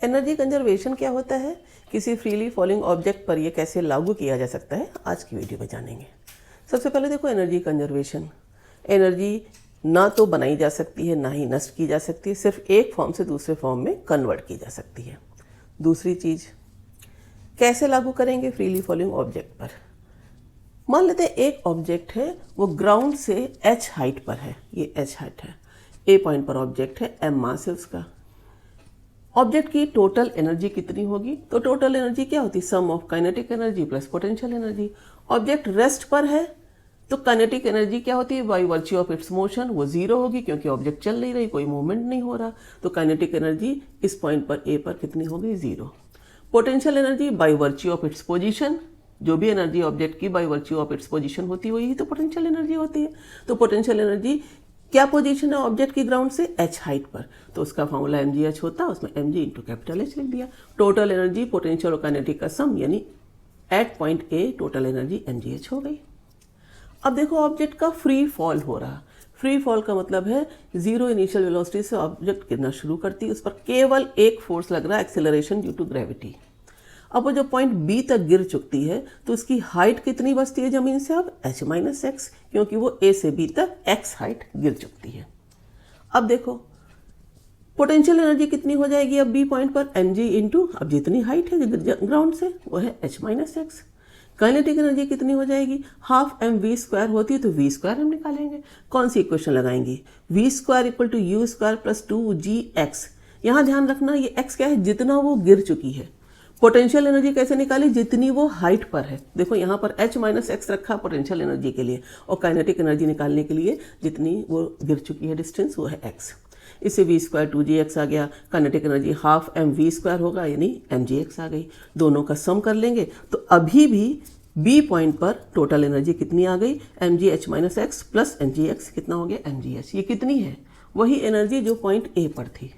Energy conservation क्या होता है, किसी फ्रीली फॉलिंग ऑब्जेक्ट पर यह कैसे लागू किया जा सकता है, आज की वीडियो में जानेंगे। सबसे पहले देखो एनर्जी कंजर्वेशन। एनर्जी ना तो बनाई जा सकती है ना ही नष्ट की जा सकती है, सिर्फ एक फॉर्म से दूसरे फॉर्म में कन्वर्ट की जा सकती है। दूसरी चीज़, कैसे लागू करेंगे फ्रीली फॉलिंग ऑब्जेक्ट पर। मान लेते हैं एक ऑब्जेक्ट है, वो ग्राउंड से h हाइट पर है, ये h हाइट है, a पॉइंट पर ऑब्जेक्ट है, m मास है उसका। ऑब्जेक्ट की टोटल एनर्जी कितनी होगी, तो टोटल एनर्जी क्या होती है, sum of kinetic energy plus potential energy. Object rest पर है तो काइनेटिक एनर्जी क्या होती है, by virtue of its motion वो जीरो होगी, क्योंकि ऑब्जेक्ट चल नहीं रही, कोई मूवमेंट नहीं हो रहा, तो काइनेटिक एनर्जी इस पॉइंट पर ए पर कितनी होगी, zero. Potential energy by virtue of its position, जो भी एनर्जी ऑब्जेक्ट की bye virtue of its position होती है वही तो पोटेंशियल एनर्जी होती है। तो पोटेंशियल एनर्जी क्या पोजीशन है ऑब्जेक्ट की ग्राउंड से, h हाइट पर, तो उसका फॉर्मूला mgh होता है, उसमें mg इंटू कैपिटल H लिख दिया। टोटल एनर्जी पोटेंशियल और काइनेटिक का सम, यानी at point A total energy mgh हो गई। अब देखो ऑब्जेक्ट का फ्री फॉल हो रहा। फ्री फॉल का मतलब है जीरो इनिशियल वेलोसिटी से ऑब्जेक्ट गिरना शुरू करती है, उस पर केवल एक फोर्स लग रहा है, एक्सेलरेशन ड्यू टू ग्रेविटी। अब वो जो पॉइंट बी तक गिर चुकती है तो उसकी हाइट कितनी बचती है जमीन से, अब h माइनस एक्स, क्योंकि वो ए से बी तक x हाइट गिर चुकती है। अब देखो पोटेंशियल एनर्जी कितनी हो जाएगी अब बी पॉइंट पर, mg इंटू अब जितनी हाइट है ग्राउंड से वो है h minus x. Kinetic energy कितनी हो जाएगी, हाफ एम वी स्क्वायर होती है तो वी स्क्वायर हम निकालेंगे। कौन सी इक्वेशन लगाएंगे, V square equal to U square plus 2gx। यहाँ ध्यान रखना ये x क्या है, जितना वो गिर चुकी है। पोटेंशियल एनर्जी कैसे निकाली, जितनी वो हाइट पर है। देखो यहाँ पर h माइनस एक्स रखा पोटेंशियल एनर्जी के लिए, और काइनेटिक एनर्जी निकालने के लिए जितनी वो गिर चुकी है डिस्टेंस वो है x। इससे वी स्क्वायर 2gx आ गया, kinetic energy half M V square होगा, यानी mgx आ गई। दोनों का सम कर लेंगे तो अभी भी बी पॉइंट पर टोटल एनर्जी कितनी आ गई, mgh minus x plus mgx कितना हो गया mgh। ये कितनी है, वही एनर्जी जो पॉइंट ए पर थी।